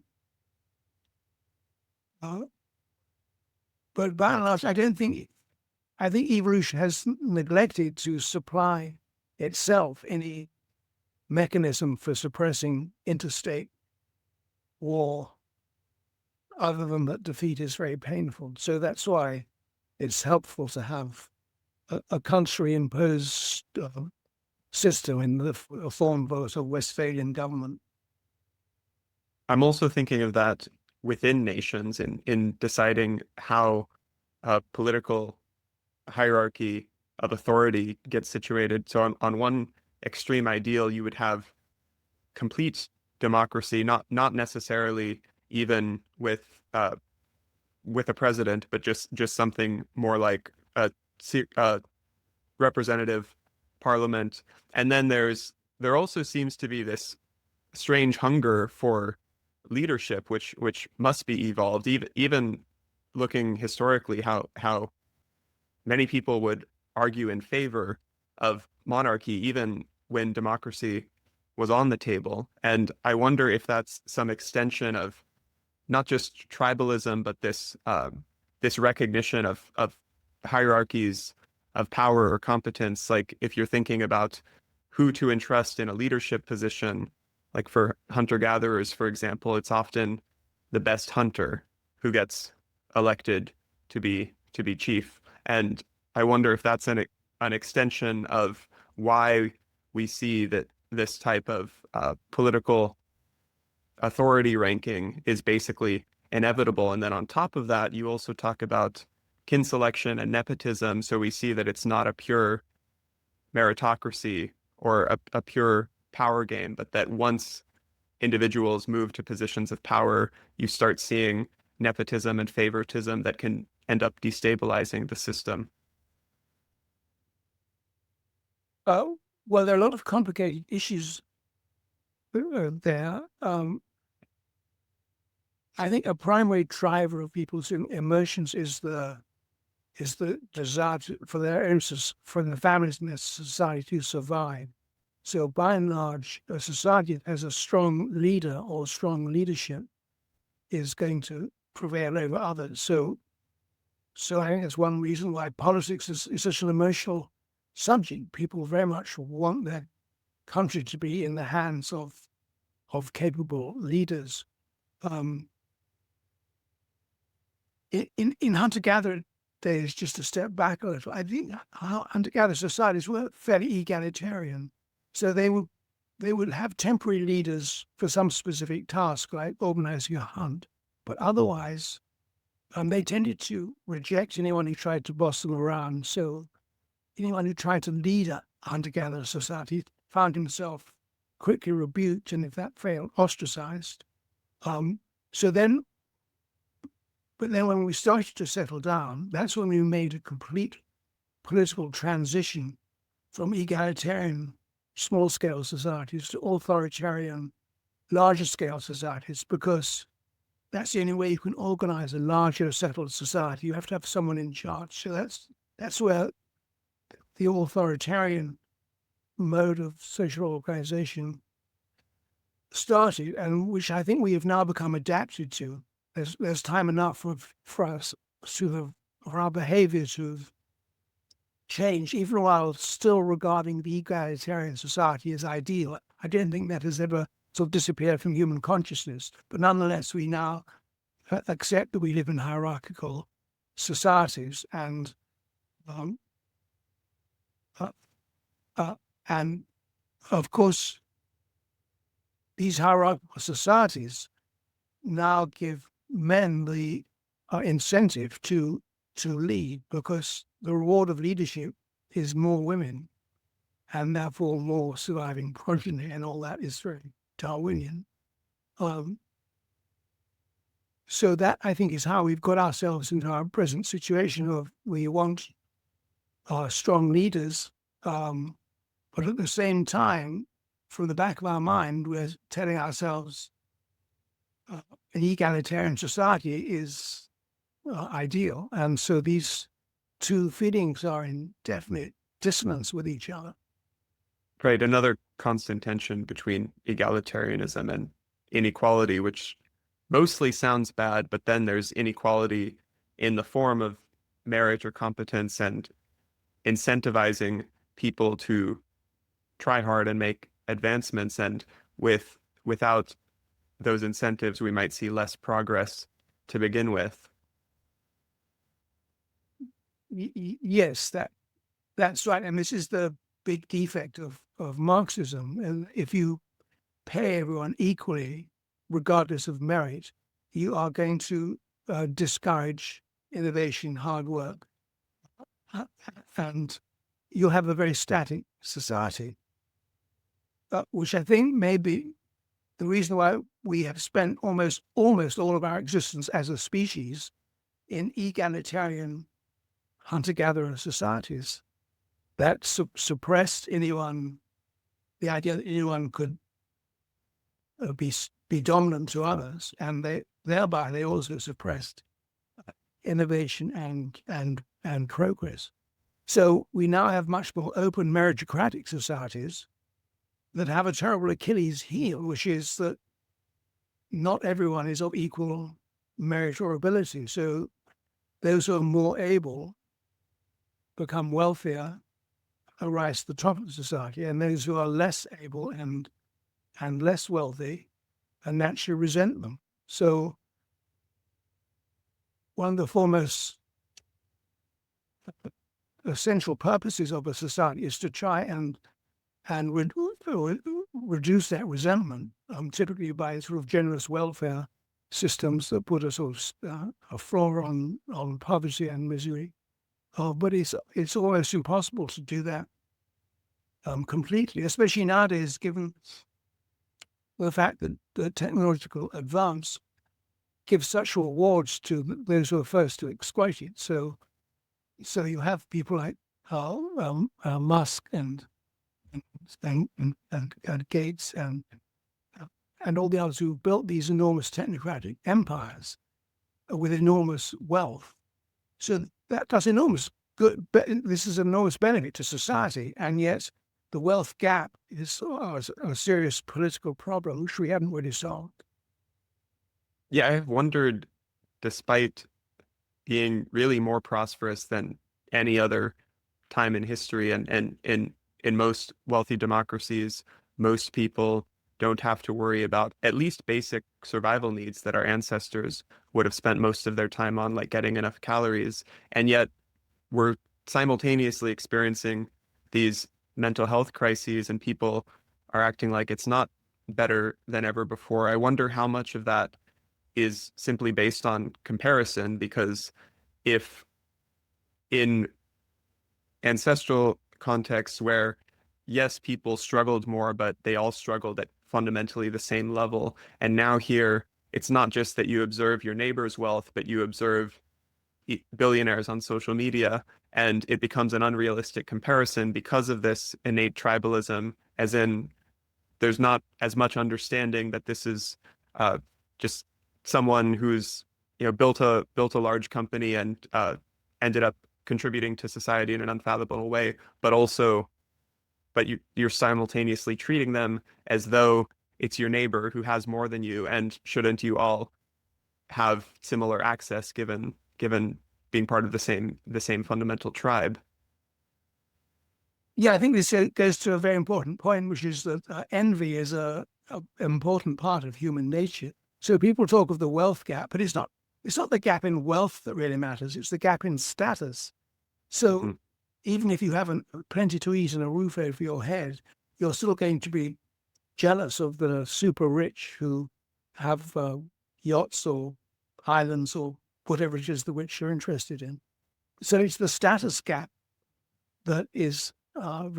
by and large, I think evolution has neglected to supply itself any mechanism for suppressing interstate war, other than that defeat is very painful. So that's why it's helpful to have a country-imposed system in the form of a sort of Westphalian government. I'm also thinking of that within nations in deciding how a political hierarchy of authority gets situated. So on one extreme ideal, you would have complete democracy, not necessarily even with a president, but just something more like a representative parliament. And then there also seems to be this strange hunger for leadership, which must be evolved. Even looking historically, how many people would argue in favor of monarchy, even when democracy was on the table. And I wonder if that's some extension of not just tribalism, but this recognition of hierarchies of power or competence. Like if you're thinking about who to entrust in a leadership position, like for hunter-gatherers, for example, it's often the best hunter who gets elected to be chief. And I wonder if that's an extension of why we see that this type of political authority ranking is basically inevitable. And then on top of that, you also talk about kin selection and nepotism. So we see that it's not a pure meritocracy or a pure power game, but that once individuals move to positions of power, you start seeing nepotism and favoritism that can end up destabilizing the system. Well, there are a lot of complicated issues there. I think a primary driver of people's emotions is the desire for their own, for their families and their society to survive. So by and large, a society that has a strong leader or strong leadership is going to prevail over others. So I think that's one reason why politics is such an emotional subject. People very much want their country to be in the hands of capable leaders. In hunter-gatherer days, just to step back a little, I think hunter-gatherer societies were fairly egalitarian. So they would have temporary leaders for some specific task, like organizing a hunt. But otherwise, they tended to reject anyone who tried to boss them around. So anyone who tried to lead a hunter-gatherer society found himself quickly rebuked, and if that failed, ostracized. But then when we started to settle down, that's when we made a complete political transition from egalitarian small-scale societies to authoritarian larger-scale societies, because that's the only way you can organize a larger settled society. You have to have someone in charge. So that's where the authoritarian mode of social organization started, and which I think we have now become adapted to. There's time enough for us for our behavior to change, even while still regarding the egalitarian society as ideal. I don't think that has ever sort of disappeared from human consciousness, but nonetheless, we now accept that we live in hierarchical societies, and of course, these hierarchical societies now give men the incentive to lead, because the reward of leadership is more women and therefore more surviving progeny, and all that is very Darwinian. So that, I think, is how we've got ourselves into our present situation of we want strong leaders, but at the same time, from the back of our mind, we're telling ourselves an egalitarian society is ideal. And so these two feelings are in definite dissonance with each other. Right. Another constant tension between egalitarianism and inequality, which mostly sounds bad, but then there's inequality in the form of merit or competence and incentivizing people to try hard and make advancements. And without those incentives, we might see less progress to begin with. Yes, that's right. And this is the big defect of Marxism. And if you pay everyone equally, regardless of merit, you are going to discourage innovation, hard work, and you'll have a very static society, which I think may be the reason why we have spent almost all of our existence as a species in egalitarian hunter-gatherer societies that suppressed the idea that anyone could be dominant to others, and thereby they also suppressed innovation and progress. So we now have much more open meritocratic societies that have a terrible Achilles heel, which is that not everyone is of equal merit or ability. So those who are more able become wealthier, rise to the top of the society, and those who are less able and less wealthy naturally resent them. So one of the foremost essential purposes of a society is to try and reduce that resentment, typically by sort of generous welfare systems that put a sort of a floor on poverty and misery. But it's almost impossible to do that completely, especially nowadays, given the fact that the technological advance gives such rewards to those who are first to exploit it. So you have people like Musk and Gates and all the others who built these enormous technocratic empires with enormous wealth. So that does enormous good. This is an enormous benefit to society, and yet the wealth gap is a serious political problem which we haven't really solved. Yeah, I've wondered, despite being really more prosperous than any other time in history, and in most wealthy democracies, most people don't have to worry about at least basic survival needs that our ancestors would have spent most of their time on, like getting enough calories. And yet we're simultaneously experiencing these mental health crises, and people are acting like it's not better than ever before. I wonder how much of that is simply based on comparison, because if in ancestral contexts where, yes, people struggled more, but they all struggled at fundamentally the same level. And now here, it's not just that you observe your neighbor's wealth, but you observe billionaires on social media, and it becomes an unrealistic comparison because of this innate tribalism, as in there's not as much understanding that this is just someone who's built a large company and ended up contributing to society in an unfathomable way, but you're simultaneously treating them as though it's your neighbor who has more than you, and shouldn't you all have similar access given being part of the same fundamental tribe? Yeah, I think this goes to a very important point, which is that envy is a important part of human nature. So people talk of the wealth gap, but it's not the gap in wealth that really matters. It's the gap in status. So Mhm. even if you have plenty to eat and a roof over your head, you're still going to be jealous of the super rich who have yachts or islands or whatever it is the rich you're interested in. So it's the status gap that is so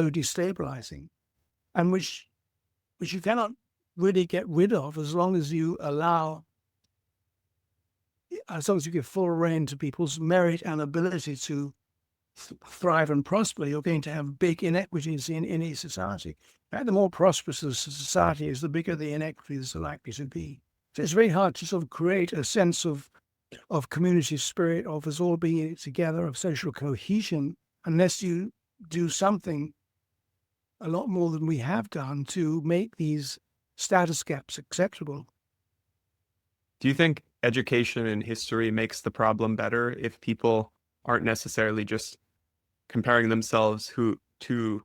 destabilizing, and which you cannot really get rid of as long as you give full rein to people's merit and ability to thrive and prosper. You're going to have big inequities in any society. And the more prosperous a society is, the bigger the inequities are likely to be. So it's very hard to sort of create a sense of community spirit, of us all being together, of social cohesion, unless you do something a lot more than we have done to make these status gaps acceptable. Do you think education in history makes the problem better if people aren't necessarily just comparing themselves to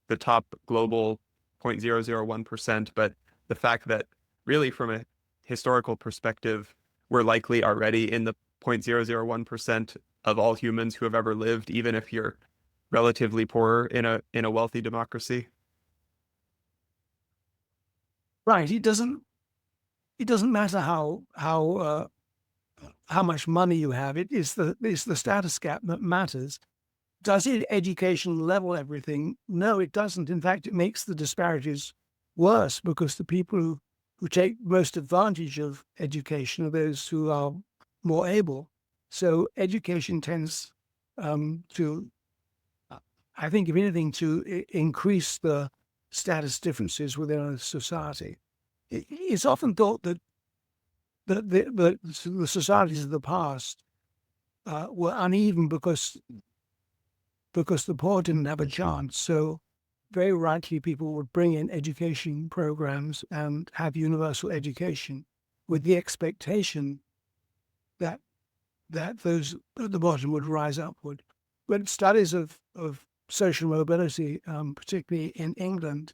the top global 0.001%, but the fact that really from a historical perspective, we're likely already in the 0.001% of all humans who have ever lived, even if you're relatively poorer in a wealthy democracy? Right. It doesn't matter how much money you have. It's the status gap that matters. Does education level everything? No, it doesn't. In fact, it makes the disparities worse, because the people who take most advantage of education are those who are more able. So education tends to, I think, if anything, to increase the status differences within a society. It's often thought that the societies of the past were uneven because the poor didn't have a chance. So very rightly, people would bring in education programs and have universal education with the expectation that those at the bottom would rise upward. But studies of social mobility, particularly in England,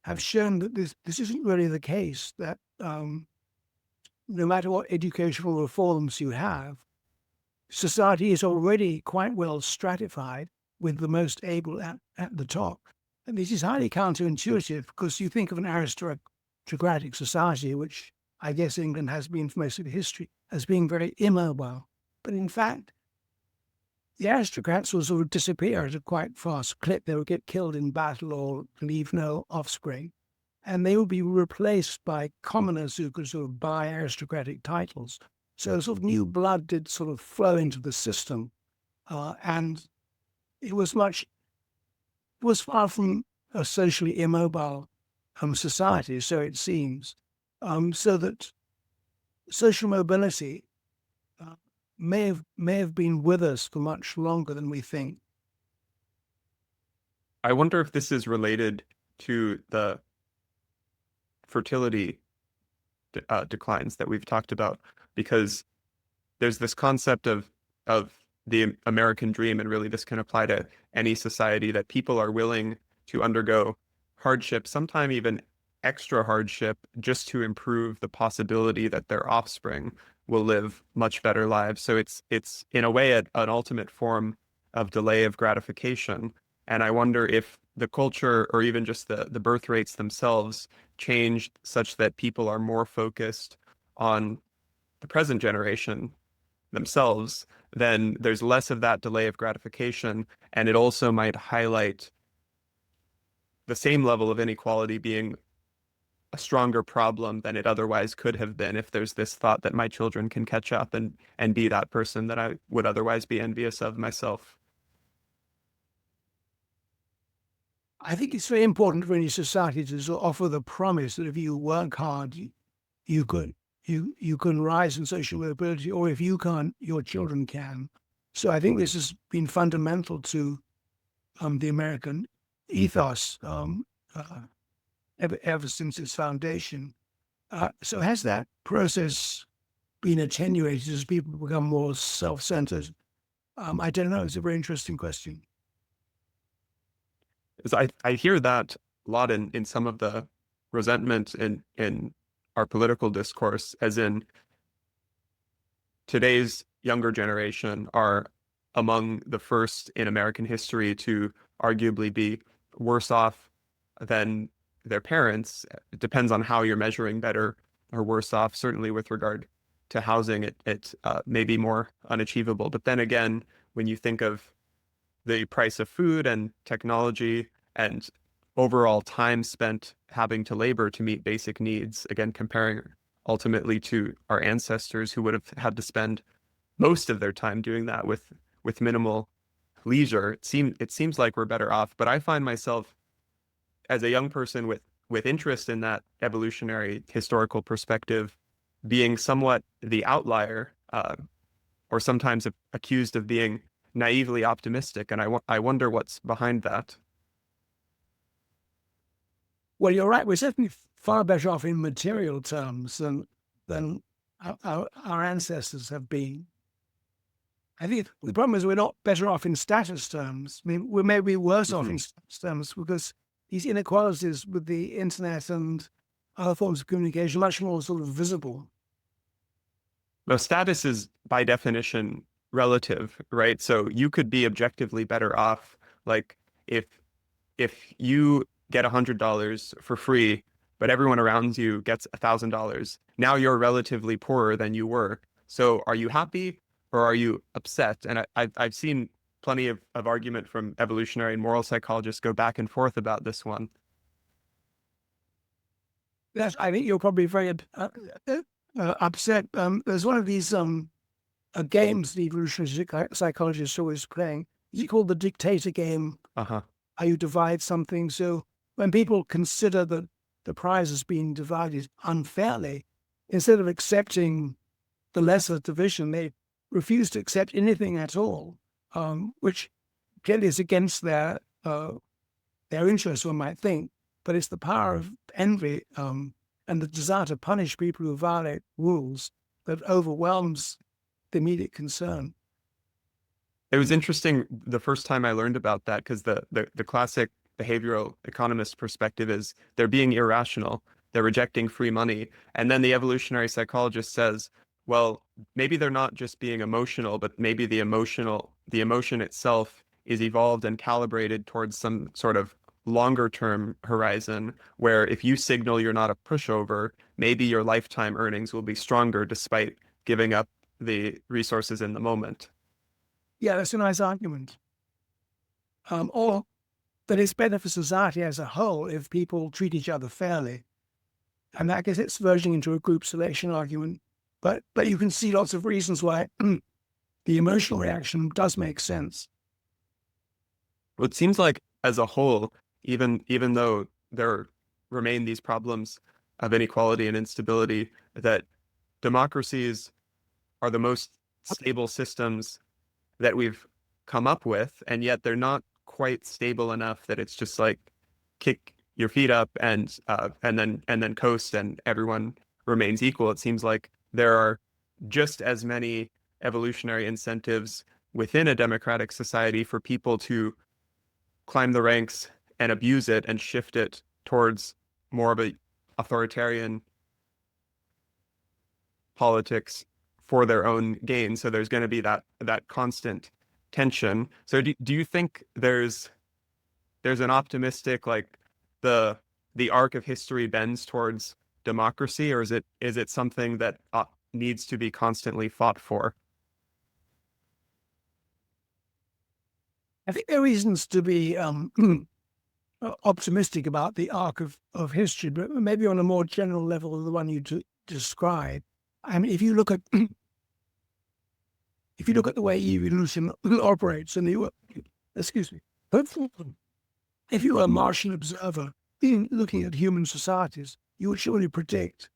have shown that this isn't really the case, that no matter what educational reforms you have, society is already quite well stratified with the most able at the top. And this is highly counterintuitive because you think of an aristocratic society, which I guess England has been for most of history, as being very immobile. But in fact, the aristocrats will sort of disappear at a quite fast clip. They will get killed in battle or leave no offspring. And they will be replaced by commoners who could sort of buy aristocratic titles. So sort of new blood did sort of flow into the system. And it was far from a socially immobile society, so it seems. So that social mobility may have been with us for much longer than we think. I wonder if this is related to the fertility declines that we've talked about, because there's this concept of the American dream, and really this can apply to any society, that people are willing to undergo hardship, sometimes even extra hardship, just to improve the possibility that their offspring will live much better lives. So it's in a way an ultimate form of delay of gratification. And I wonder if the culture, or even just the birth rates themselves, changed such that people are more focused on the present generation themselves, then there's less of that delay of gratification. And it also might highlight the same level of inequality being a stronger problem than it otherwise could have been, if there's this thought that my children can catch up and be that person that I would otherwise be envious of myself. I think it's very important for any society to sort of offer the promise that if you work hard, you can rise in social mobility, or if you can't, your children can. So I think this has been fundamental to the American ethos ever since its foundation. So has that process been attenuated as people become more self-centered? I don't know. It's a very interesting question. I hear that a lot in some of the resentment in our political discourse, as in today's younger generation are among the first in American history to arguably be worse off than their parents. It depends on how you're measuring better or worse off. Certainly with regard to housing, it may be more unachievable. But then again, when you think of the price of food and technology and overall time spent having to labor to meet basic needs, again, comparing ultimately to our ancestors who would have had to spend most of their time doing that with minimal leisure, it seems like we're better off. But I find myself as a young person with interest in that evolutionary historical perspective being somewhat the outlier, or sometimes accused of being naively optimistic. And I wonder what's behind that. Well, you're right. We're certainly far better off in material terms than our ancestors have been. I think the problem is we're not better off in status terms. I mean, we may be worse off in status terms because these inequalities with the internet and other forms of communication are much more sort of visible. Well, status is by definition relative, right? So you could be objectively better off. Like if you get $100 for free, but everyone around you gets $1,000, now you're relatively poorer than you were. So are you happy or are you upset? And I've seen plenty of argument from evolutionary and moral psychologists go back and forth about this one. Yes, I think you're probably very upset. There's one of these games the evolutionary psychologists are always playing. Is it called the dictator game? Uh-huh. How you divide something. So when people consider that the prize is being divided unfairly, instead of accepting the lesser division, they refuse to accept anything at all, which clearly is against their interests, one might think. But it's the power of envy and the desire to punish people who violate rules that overwhelms the immediate concern. It was interesting the first time I learned about that, because the classic behavioral economist perspective is they're being irrational. they're rejecting free money. And then the evolutionary psychologist says, well, maybe they're not just being emotional, but maybe the emotion itself is evolved and calibrated towards some sort of longer term horizon where if you signal you're not a pushover, maybe your lifetime earnings will be stronger despite giving up the resources in the moment. Yeah, that's a nice argument. Or that it's better for society as a whole if people treat each other fairly. And I guess it's verging into a group selection argument. But you can see lots of reasons why the emotional reaction does make sense. Well, it seems like as a whole, even though there remain these problems of inequality and instability, that democracies are the most stable systems that we've come up with, and yet they're not quite stable enough that it's just like kick your feet up and then coast and everyone remains equal. It seems like there are just as many evolutionary incentives within a democratic society for people to climb the ranks and abuse it and shift it towards more of a authoritarian politics for their own gain. So there's going to be that constant tension. So do you think there's an optimistic like the arc of history bends towards democracy, or is it something that needs to be constantly fought for? I think there are reasons to be optimistic about the arc of history, but maybe on a more general level than the one you described. I mean, if you look at the way evolution operates, and excuse me, if you were a Martian observer looking at human societies, you would surely predict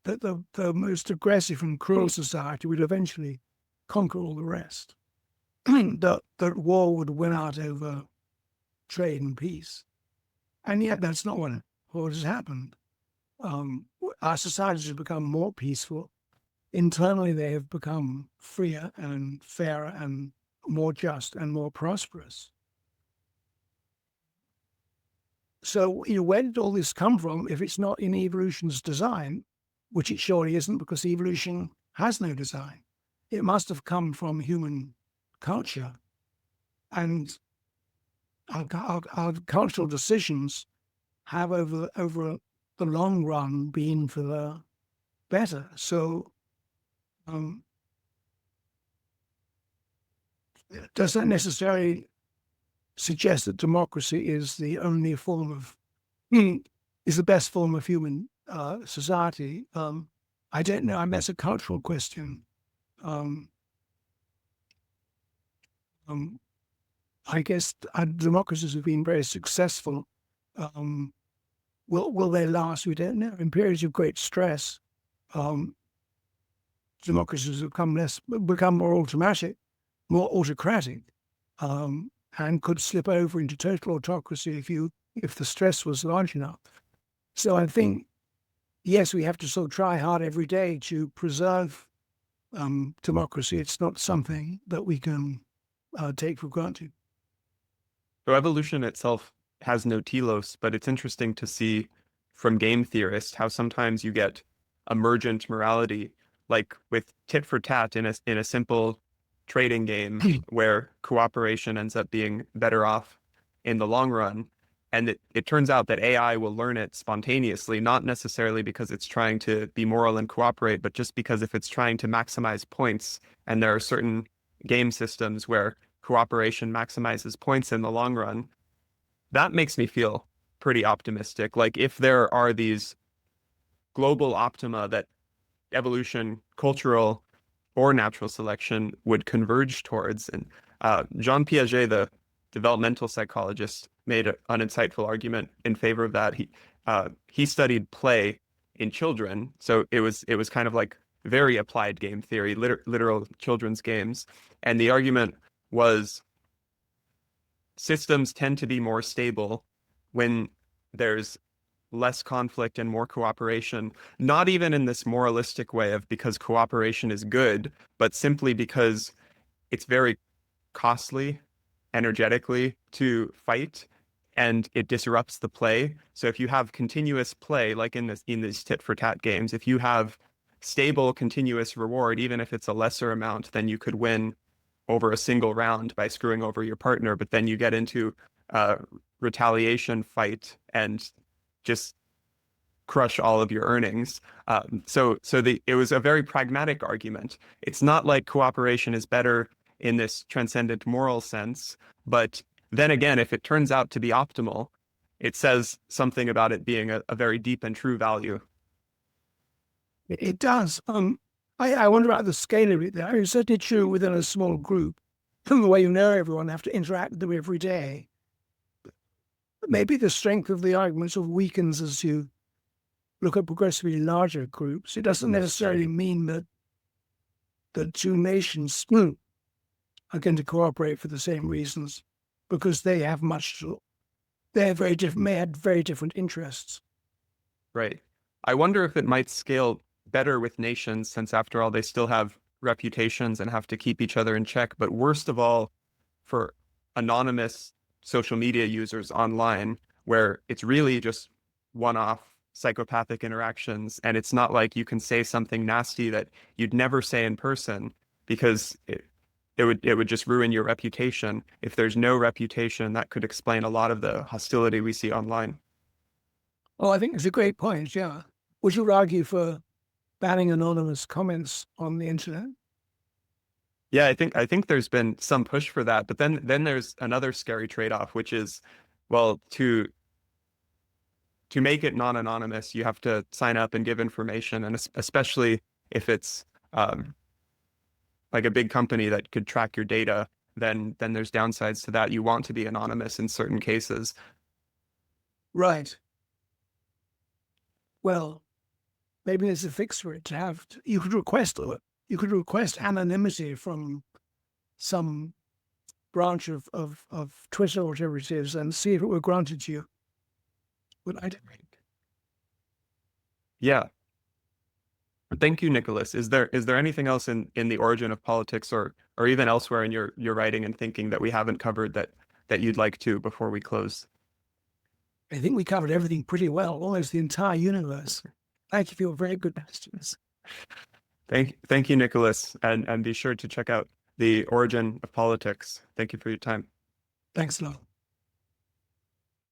that the most aggressive and cruel society would eventually conquer all the rest. that war would win out over trade and peace. And yet that's not what has happened. Our societies have become more peaceful. Internally, they have become freer and fairer and more just and more prosperous. So, where did all this come from if it's not in evolution's design, which it surely isn't because evolution has no design? It must have come from human culture. And our cultural decisions have over the long run been for the better. So does that necessarily suggest that democracy is the only form of is the best form of human society? I don't know. I mean, that's a cultural question. I guess democracies have been very successful. Will they last? We don't know. In periods of great stress, democracies have become more automatic, more autocratic, and could slip over into total autocracy if the stress was large enough. So I think, yes, we have to sort of try hard every day to preserve democracy. It's not something that we can take for granted. So evolution itself has no telos, but it's interesting to see from game theorists how sometimes you get emergent morality, like with tit for tat in a simple trading game where cooperation ends up being better off in the long run. And it turns out that AI will learn it spontaneously, not necessarily because it's trying to be moral and cooperate, but just because if it's trying to maximize points, and there are certain game systems where cooperation maximizes points in the long run, that makes me feel pretty optimistic. Like if there are these global optima that evolution, cultural or natural selection would converge towards. And Jean Piaget, the developmental psychologist, made an insightful argument in favor of that. He studied play in children, so it was kind of like very applied game theory, literal children's games. And the argument was systems tend to be more stable when there's less conflict and more cooperation, not even in this moralistic way of because cooperation is good, but simply because it's very costly energetically to fight. and it disrupts the play. So if you have continuous play, like in these tit for tat games, if you have stable continuous reward, even if it's a lesser amount, then you could win over a single round by screwing over your partner. But then you get into a retaliation fight and just crush all of your earnings. It was a very pragmatic argument. It's not like cooperation is better in this transcendent moral sense, but then again, if it turns out to be optimal, it says something about it being a very deep and true value. It does. I wonder about the scale of it there. It's certainly true within a small group. The way you know everyone, have to interact with them every day. But maybe the strength of the argument sort of weakens as you look at progressively larger groups. It doesn't necessarily mean that the two nations are going to cooperate for the same reasons, because they have very different, may have very different interests. Right. I wonder if it might scale better with nations, since after all, they still have reputations and have to keep each other in check. But worst of all, for anonymous social media users online, where it's really just one-off psychopathic interactions, and it's not like you can say something nasty that you'd never say in person, because it would just ruin your reputation. If there's no reputation, that could explain a lot of the hostility we see online. Oh, I think it's a great point. Yeah. Would you argue for banning anonymous comments on the internet? Yeah, I think there's been some push for that, but then there's another scary trade-off, which is, well, to make it non-anonymous, you have to sign up and give information, and especially if it's like a big company that could track your data, then there's downsides to that. You want to be anonymous in certain cases. Right. Well, maybe there's a fix for it. You could request anonymity from some branch of Twitter or whatever it is, and see if it were granted to you. But I don't. Yeah. Thank you, Nicholas. Is there anything else in the origin of politics, or even elsewhere in your writing and thinking that we haven't covered that you'd like to before we close? I think we covered everything pretty well, almost the entire universe. Thank you for your very good questions. Thank you, Nicholas, and be sure to check out The Origin of Politics. Thank you for your time. Thanks a lot.